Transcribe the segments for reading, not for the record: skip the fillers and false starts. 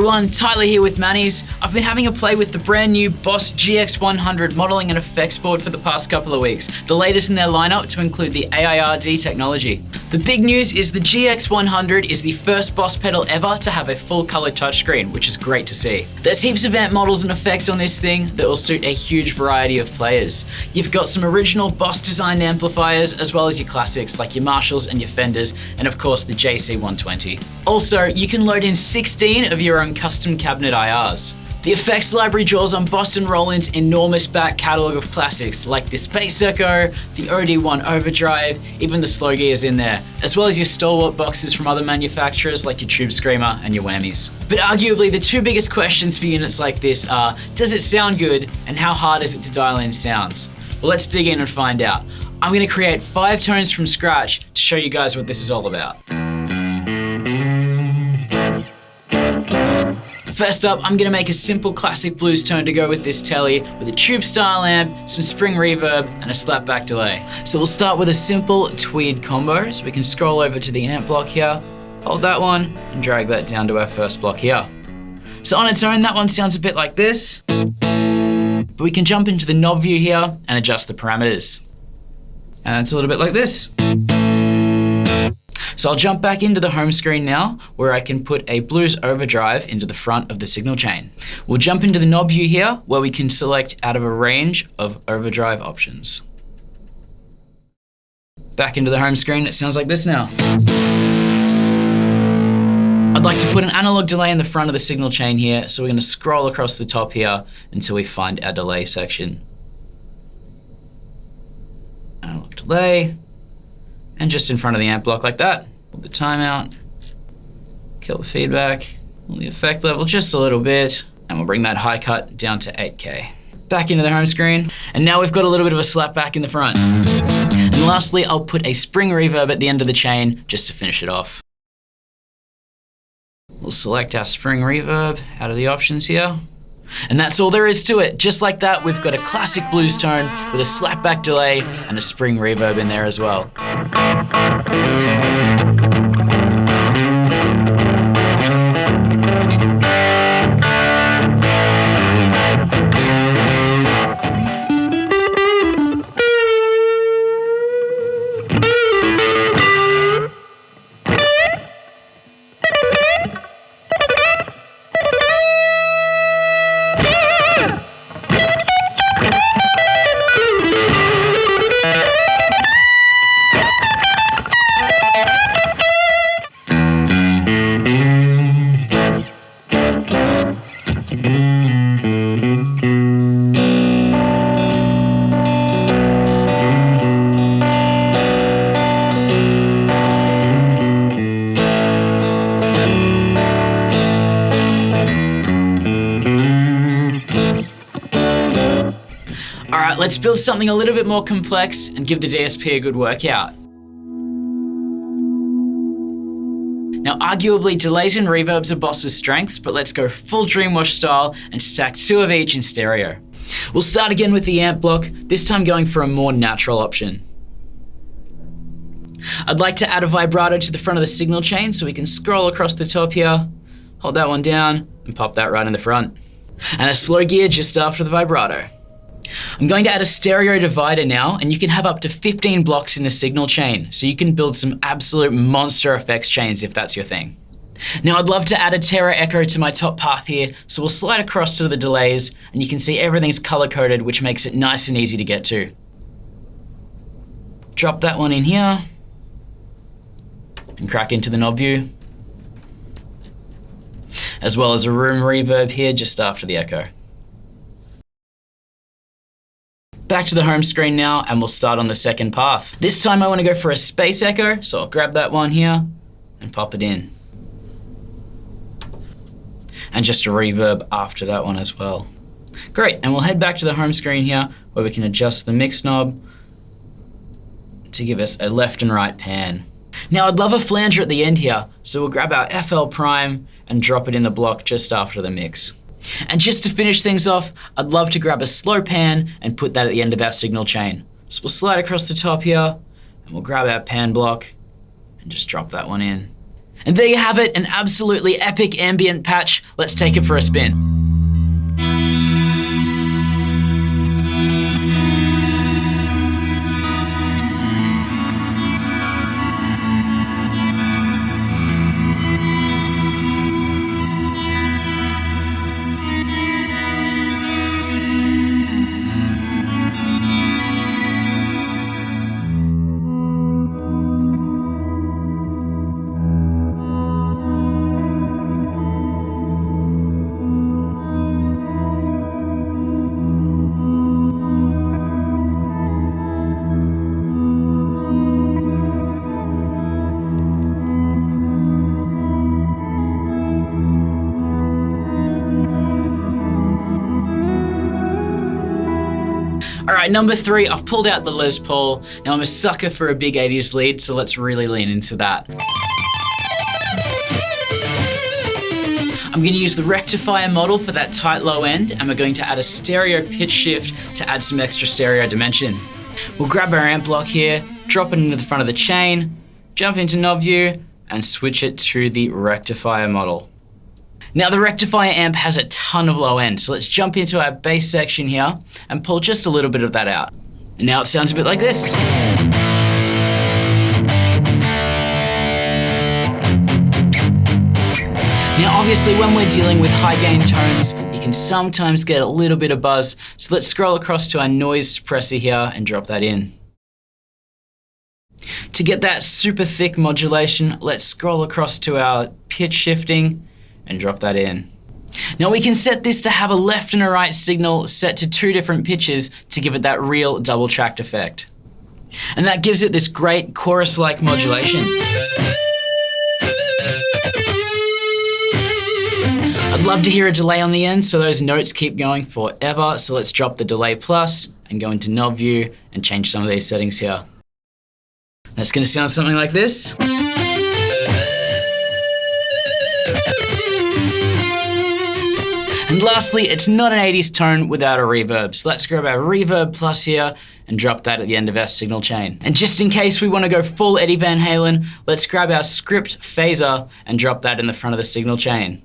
everyone, Tyler here with Mannys. I've been having a play with the brand new Boss GX-100 modeling and effects board for the past couple of weeks, the latest in their lineup to include the AIRD technology. The big news is the GX-100 is the first Boss pedal ever to have a full color touchscreen, which is great to see. There's heaps of amp models and effects on this thing that will suit a huge variety of players. You've got some original Boss designed amplifiers, as well as your classics like your Marshalls and your Fenders, and of course the JC-120. Also, you can load in 16 of your own custom cabinet IRs. The effects library draws on Boston Roland's enormous back catalogue of classics like the Space Echo, the OD1 Overdrive, even the Slow Gear's in there, as well as your stalwart boxes from other manufacturers like your Tube Screamer and your Whammies. But arguably the two biggest questions for units like this are, does it sound good and how hard is it to dial in sounds? Well, let's dig in and find out. I'm going to create 5 tones from scratch to show you guys what this is all about. First up, I'm going to make a simple classic blues tone to go with this telly with a tube style amp, some spring reverb, and a slapback delay. So we'll start with a simple tweed combo. So we can scroll over to the amp block here, hold that one, and drag that down to our first block here. So on its own, that one sounds a bit like this, but we can jump into the knob view here and adjust the parameters. And it's a little bit like this. So I'll jump back into the home screen now, where I can put a blues overdrive into the front of the signal chain. We'll jump into the knob view here, where we can select out of a range of overdrive options. Back into the home screen, it sounds like this now. I'd like to put an analog delay in the front of the signal chain here, so we're going to scroll across the top here until we find our delay section. Analog delay. And just in front of the amp block like that. Pull the timeout, kill the feedback, pull the effect level just a little bit, and we'll bring that high cut down to 8K. Back into the home screen, and now we've got a little bit of a slap back in the front. And lastly, I'll put a spring reverb at the end of the chain just to finish it off. We'll select our spring reverb out of the options here. And that's all there is to it. Just like that, we've got a classic blues tone with a slapback delay and a spring reverb in there as well. Alright, let's build something a little bit more complex and give the DSP a good workout. Now, arguably, delays and reverbs are Boss's strengths, but let's go full Dreamwash style and stack 2 of each in stereo. We'll start again with the amp block, this time going for a more natural option. I'd like to add a vibrato to the front of the signal chain so we can scroll across the top here, hold that one down, and pop that right in the front. And a slow gear just after the vibrato. I'm going to add a stereo divider now, and you can have up to 15 blocks in the signal chain, so you can build some absolute monster effects chains if that's your thing. Now I'd love to add a Terra Echo to my top path here, so we'll slide across to the delays, and you can see everything's color coded, which makes it nice and easy to get to. Drop that one in here, and crack into the knob view, as well as a room reverb here just after the echo. Back to the home screen now, and we'll start on the second path. This time I want to go for a space echo, so I'll grab that one here and pop it in. And just a reverb after that one as well. Great, and we'll head back to the home screen here where we can adjust the mix knob to give us a left and right pan. Now I'd love a flanger at the end here, so we'll grab our FL Prime and drop it in the block just after the mix. And just to finish things off, I'd love to grab a slow pan and put that at the end of our signal chain. So we'll slide across the top here, and we'll grab our pan block and just drop that one in. And there you have it, an absolutely epic ambient patch. Let's take it for a spin. Alright, number 3, I've pulled out the Les Paul. Now I'm a sucker for a big 80s lead, so let's really lean into that. I'm going to use the rectifier model for that tight low end, and we're going to add a stereo pitch shift to add some extra stereo dimension. We'll grab our amp block here, drop it into the front of the chain, jump into knob view, and switch it to the rectifier model. Now the rectifier amp has a ton of low end, so let's jump into our bass section here and pull just a little bit of that out. And now it sounds a bit like this. Now obviously when we're dealing with high gain tones, you can sometimes get a little bit of buzz, so let's scroll across to our noise suppressor here and drop that in. To get that super thick modulation, let's scroll across to our pitch shifting and drop that in. Now we can set this to have a left and a right signal set to 2 different pitches to give it that real double tracked effect. And that gives it this great chorus-like modulation. I'd love to hear a delay on the end so those notes keep going forever, so let's drop the delay plus and go into knob view and change some of these settings here. That's going to sound something like this. And lastly, it's not an 80s tone without a reverb. So let's grab our reverb plus here and drop that at the end of our signal chain. And just in case we want to go full Eddie Van Halen, let's grab our script phaser and drop that in the front of the signal chain.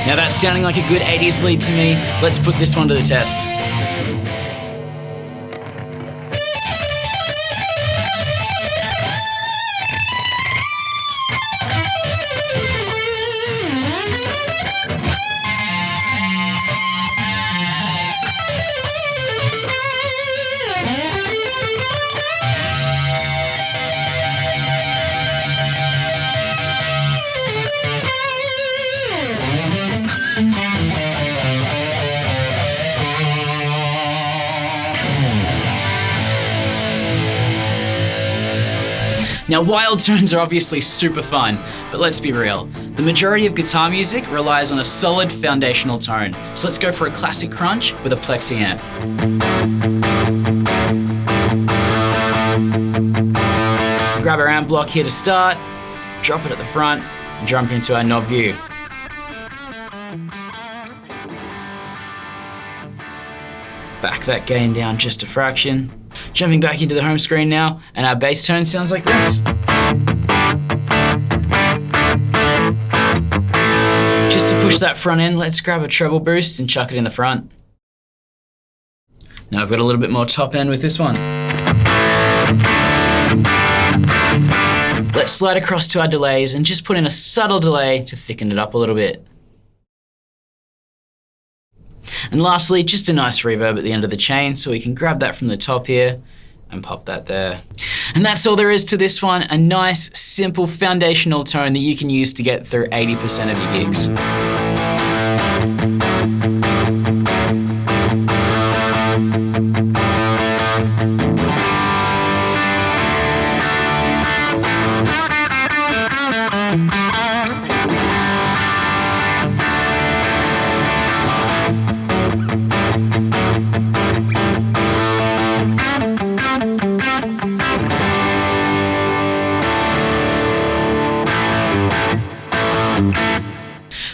Now that's sounding like a good 80s lead to me. Let's put this one to the test. Now wild tones are obviously super fun, but let's be real. The majority of guitar music relies on a solid foundational tone. So let's go for a classic crunch with a plexi amp. Grab our amp block here to start, drop it at the front, and jump into our knob view. Back that gain down just a fraction. Jumping back into the home screen now, and our bass tone sounds like this. Just to push that front end, let's grab a treble boost and chuck it in the front. Now I've got a little bit more top end with this one. Let's slide across to our delays and just put in a subtle delay to thicken it up a little bit. And lastly, just a nice reverb at the end of the chain, so we can grab that from the top here and pop that there. And that's all there is to this one, a nice, simple, foundational tone that you can use to get through 80% of your gigs.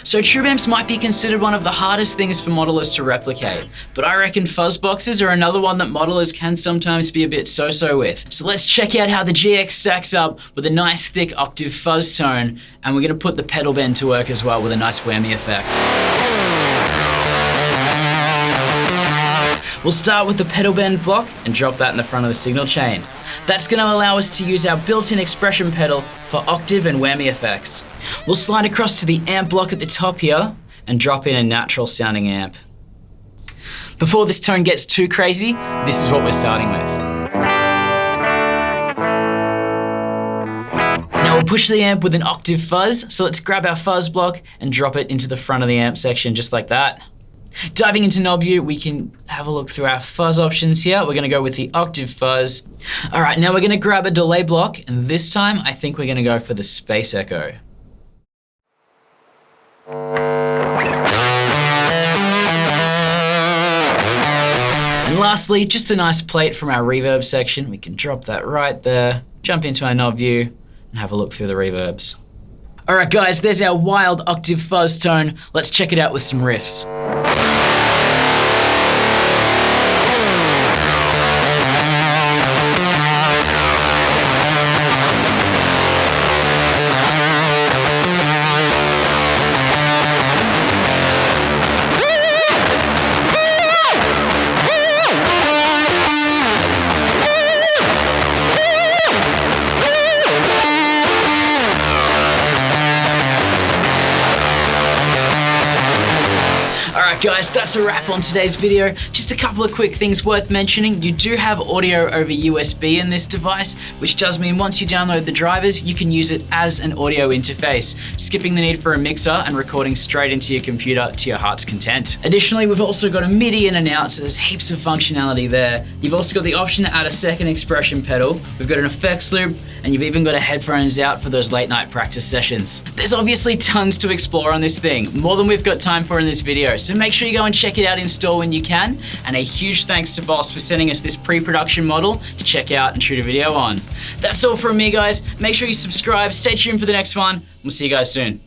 So tube amps might be considered one of the hardest things for modelers to replicate, but I reckon fuzz boxes are another one that modelers can sometimes be a bit so-so with. So let's check out how the GX stacks up with a nice thick octave fuzz tone, and we're gonna put the pedal bend to work as well with a nice whammy effect. We'll start with the pedal bend block and drop that in the front of the signal chain. That's going to allow us to use our built-in expression pedal for octave and whammy effects. We'll slide across to the amp block at the top here and drop in a natural sounding amp. Before this tone gets too crazy, this is what we're starting with. Now we'll push the amp with an octave fuzz, so let's grab our fuzz block and drop it into the front of the amp section just like that. Diving into knob view, we can have a look through our fuzz options here. We're gonna go with the octave fuzz. All right, now we're gonna grab a delay block, and this time I think we're gonna go for the space echo. And lastly, just a nice plate from our reverb section. We can drop that right there, jump into our knob view, and have a look through the reverbs. All right, guys, there's our wild octave fuzz tone. Let's check it out with some riffs. Alright guys, that's a wrap on today's video. Just a couple of quick things worth mentioning. You do have audio over USB in this device, which does mean once you download the drivers, you can use it as an audio interface, skipping the need for a mixer and recording straight into your computer to your heart's content. Additionally, we've also got a MIDI in and out, so there's heaps of functionality there. You've also got the option to add a second expression pedal. We've got an effects loop, and you've even got a headphones out for those late night practice sessions. There's obviously tons to explore on this thing, more than we've got time for in this video, so make sure you go and check it out in store when you can, and a huge thanks to Boss for sending us this pre-production model to check out and shoot a video on. That's all from me guys, make sure you subscribe, stay tuned for the next one, we'll see you guys soon.